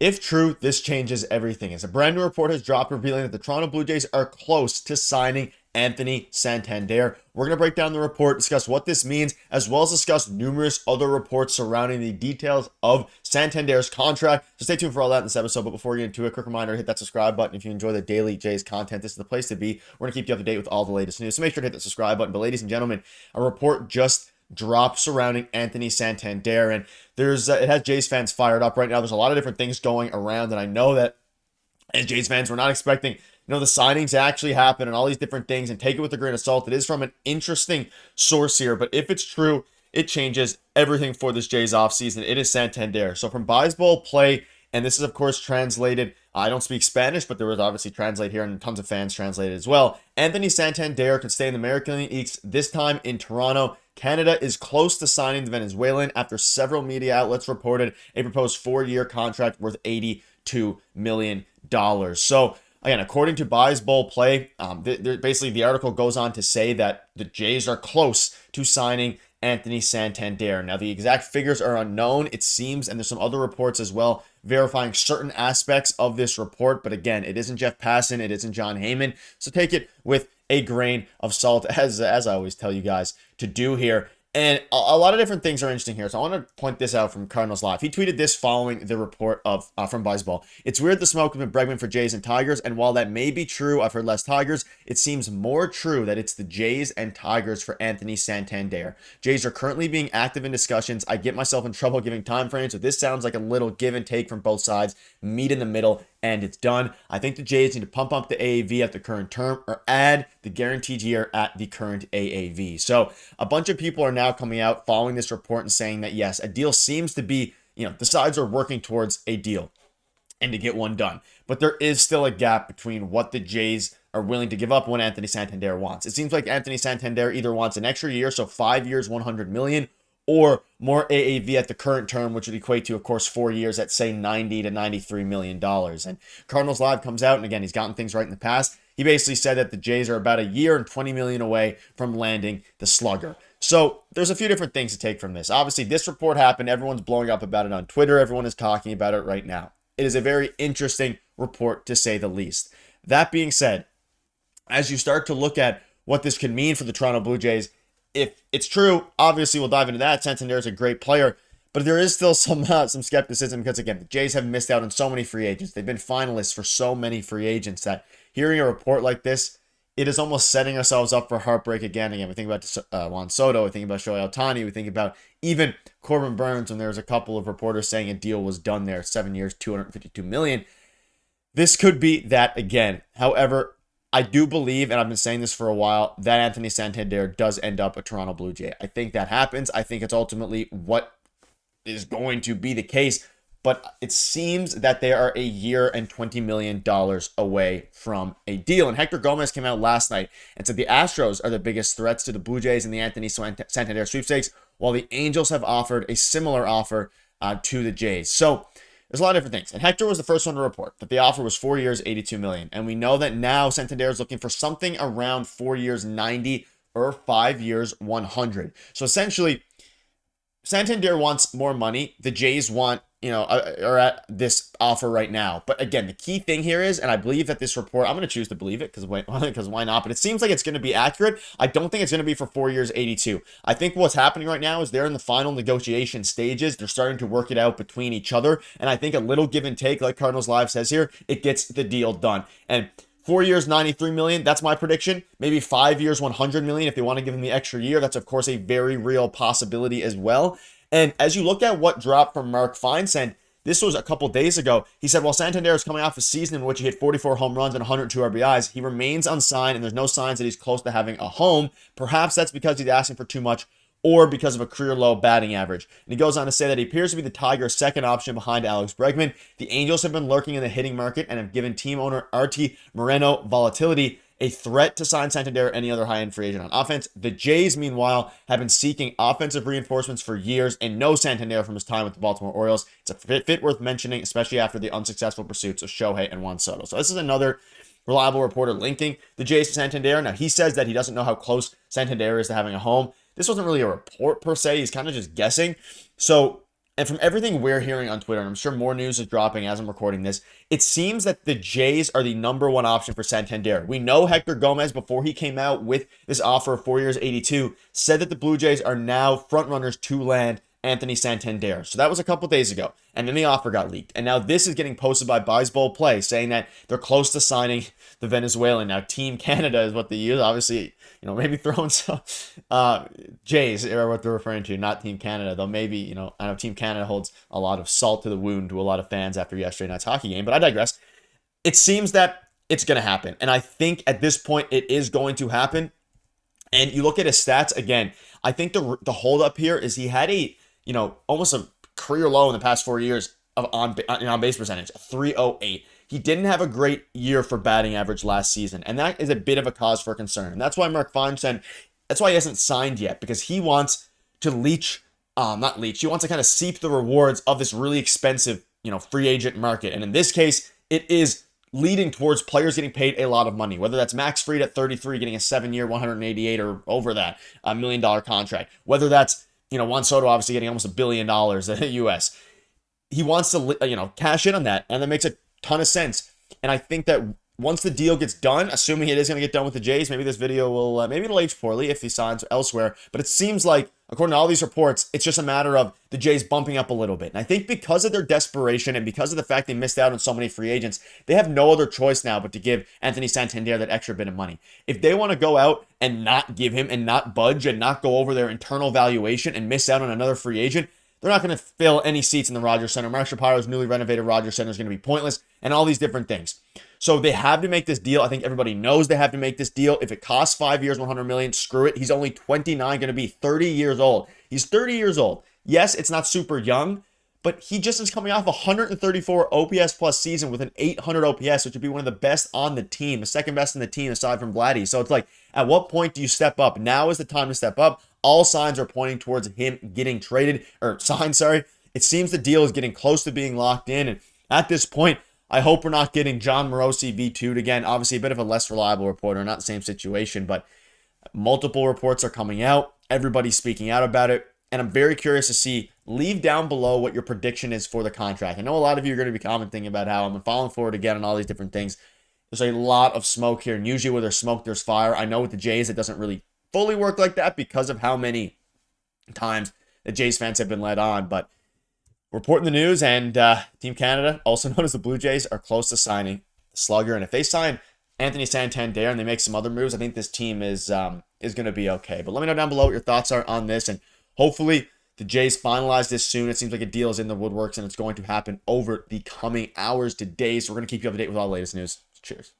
If true, this changes everything, as a brand new report has dropped revealing that the Toronto Blue Jays are close to signing Anthony Santander. We're going to break down the report, discuss what this means, as well as discuss numerous other reports surrounding the details of Santander's contract. So stay tuned for all that in this episode. But before we get into it, quick reminder, hit that subscribe button if you enjoy the daily Jays content. This is the place to be. We're going to keep you up to date with all the latest news. So make sure to hit that subscribe button. But ladies and gentlemen, a report just dropped surrounding Anthony Santander, and it has Jays fans fired up right now. There's a lot of different things going around, and I know that as Jays fans, we're not expecting the signings to actually happen and all these different things, and take it with a grain of salt. It is from an interesting source here, but if it's true, it changes everything for this Jays offseason. It is Santander. So from Baseball Play, and this is of course translated, I don't speak Spanish, but there was obviously translate here and tons of fans translated as well. Anthony Santander can stay in the American League East, this time in Toronto. Canada is close to signing the Venezuelan after several media outlets reported a proposed 4-year contract worth $82 million. So again, according to Baseball Play, basically the article goes on to say that the Jays are close to signing Anthony Santander. Now, the exact figures are unknown, it seems, and there's some other reports as well verifying certain aspects of this report. But again, it isn't Jeff Passan, it isn't John Heyman, so take it with a grain of salt, as I always tell you guys to do here. And a lot of different things are interesting here. So I want to point this out from Cardinals Live. He tweeted this following the report from Baseball. It's weird the smoke has been Bregman for Jays and Tigers. And while that may be true, I've heard less Tigers. It seems more true that it's the Jays and Tigers for Anthony Santander. Jays are currentally being active in discussions. I get myself in trouble giving time frames, so this sounds like a little give and take from both sides. Meet in the middle, and it's done. I think the Jays need to pump up the AAV at the current term or add the guaranteed year at the current AAV. So a bunch of people are now coming out following this report and saying that, yes, a deal seems to be, the sides are working towards a deal and to get one done. But there is still a gap between what the Jays are willing to give up and what Anthony Santander wants. It seems like Anthony Santander either wants an extra year, so 5 years, $100 million, or more AAV at the current term, which would equate to, of course, 4 years at, say, $90 to $93 million. And Cardinals Live comes out, and again, he's gotten things right in the past. He basically said that the Jays are about a year and $20 million away from landing the slugger. So there's a few different things to take from this. Obviously, this report happened. Everyone's blowing up about it on Twitter. Everyone is talking about it right now. It is a very interesting report, to say the least. That being said, as you start to look at what this could mean for the Toronto Blue Jays, if it's true, obviously we'll dive into that. Santander is a great player, but there is still some skepticism because, again, the Jays have missed out on so many free agents. They've been finalists for so many free agents that hearing a report like this, it is almost setting ourselves up for heartbreak again. Again, we think about Juan Soto, we think about Shohei Ohtani, we think about even Corbin Burns when there was a couple of reporters saying a deal was done there, 7 years, $252 million. This could be that again. However, I do believe, and I've been saying this for a while, that Anthony Santander does end up a Toronto Blue Jay. I think that happens. I think it's ultimately what is going to be the case. But it seems that they are a year and $20 million away from a deal. And Hector Gomez came out last night and said the Astros are the biggest threats to the Blue Jays in the Anthony Santander sweepstakes, while the Angels have offered a similar offer to the Jays. So there's a lot of different things. And Hector was the first one to report that the offer was 4 years, $82 million. And we know that now Santander is looking for something around 4 years, 90, or 5 years, 100. So essentially, Santander wants more money. The Jays want, are at this offer right now. But again, the key thing here is, and I believe that this report, I'm going to choose to believe it because why not? But it seems like it's going to be accurate. I don't think it's going to be for 4 years, 82. I think what's happening right now is they're in the final negotiation stages. They're starting to work it out between each other. And I think a little give and take, like Cardinals Live says here, it gets the deal done. And 4 years, $93 million, that's my prediction. Maybe 5 years, $100 million if they want to give him the extra year. That's, of course, a very real possibility as well. And as you look at what dropped from Mark Feinsand, this was a couple days ago. He said, while Santander is coming off a season in which he hit 44 home runs and 102 RBIs, he remains unsigned and there's no signs that he's close to having a home. Perhaps that's because he's asking for too much or because of a career low batting average. And he goes on to say that he appears to be the Tigers' second option behind Alex Bregman. The Angels have been lurking in the hitting market and have given team owner Artie Moreno volatility, a threat to sign Santander or any other high-end free agent on offense. The Jays, meanwhile, have been seeking offensive reinforcements for years and know Santander from his time with the Baltimore Orioles. It's a fit worth mentioning, especially after the unsuccessful pursuits of Shohei and Juan Soto. So this is another reliable reporter linking the Jays to Santander. Now, he says that he doesn't know how close Santander is to having a home. This wasn't really a report per se. He's kind of just guessing. So, And from everything we're hearing on Twitter, and I'm sure more news is dropping as I'm recording this, it seems that the Jays are the #1 option for Santander. We know Hector Gomez, before he came out with this offer of 4 years, 82, said that the Blue Jays are now frontrunners to land Anthony Santander. So that was a couple days ago. And then the offer got leaked. And now this is getting posted by Baseball Play, saying that they're close to signing the Venezuelan. Now, Team Canada is what they use. Obviously, maybe throwing some Jays are what they're referring to, not Team Canada. Though maybe, I know Team Canada holds a lot of salt to the wound to a lot of fans after yesterday night's hockey game. But I digress. It seems that it's going to happen. And I think at this point it is going to happen. And you look at his stats, again, I think the holdup here is he had almost a career low in the past 4 years of on base percentage, 308. He didn't have a great year for batting average last season, and that is a bit of a cause for concern. And that's why Mark Feinstein, that's why he hasn't signed yet, because he wants to he wants to kind of seep the rewards of this really expensive, free agent market. And in this case, it is leading towards players getting paid a lot of money, whether that's Max Fried at 33 getting a 7-year, 188 or over that $1 million contract, whether that's Juan Soto obviously getting almost $1 billion US. He wants to, cash in on that, and that makes a ton of sense. And I think that once the deal gets done, assuming it is going to get done with the Jays, maybe this video will, maybe it'll age poorly if he signs elsewhere. But it seems like, according to all these reports, it's just a matter of the Jays bumping up a little bit. And I think because of their desperation and because of the fact they missed out on so many free agents, they have no other choice now but to give Anthony Santander that extra bit of money. If they want to go out and not give him and not budge and not go over their internal valuation and miss out on another free agent, they're not going to fill any seats in the Rogers Center. Mark Shapiro's newly renovated Rogers Center is going to be pointless, and all these different things. So they have to make this deal. I think everybody knows they have to make this deal. If it costs 5 years, $100 million, screw it. He's only 29, going to be 30 years old. He's 30 years old. Yes, it's not super young, but he just is coming off a 134 OPS plus season with an 800 OPS, which would be one of the best on the team, the second best in the team aside from Vladdy. So it's like, at what point do you step up? Now is the time to step up. All signs are pointing towards him getting traded, or signed, sorry. It seems the deal is getting close to being locked in. And at this point, I hope we're not getting John Morosi V2'd again. Obviously, a bit of a less reliable reporter, not the same situation, but multiple reports are coming out. Everybody's speaking out about it. And I'm very curious to see, leave down below what your prediction is for the contract. I know a lot of you are going to be commenting about how I'm falling for it again and all these different things. There's a lot of smoke here, and usually where there's smoke, there's fire. I know with the Jays, it doesn't really fully work like that because of how many times the Jays fans have been led on. But reporting the news, and Team Canada, also known as the Blue Jays, are close to signing the slugger. And if they sign Anthony Santander and they make some other moves, I think this team is going to be okay. But let me know down below what your thoughts are on this, and hopefully the Jays finalize this soon. It seems like a deal is in the woodworks, and it's going to happen over the coming hours to days. So we're going to keep you up to date with all the latest news. Cheers.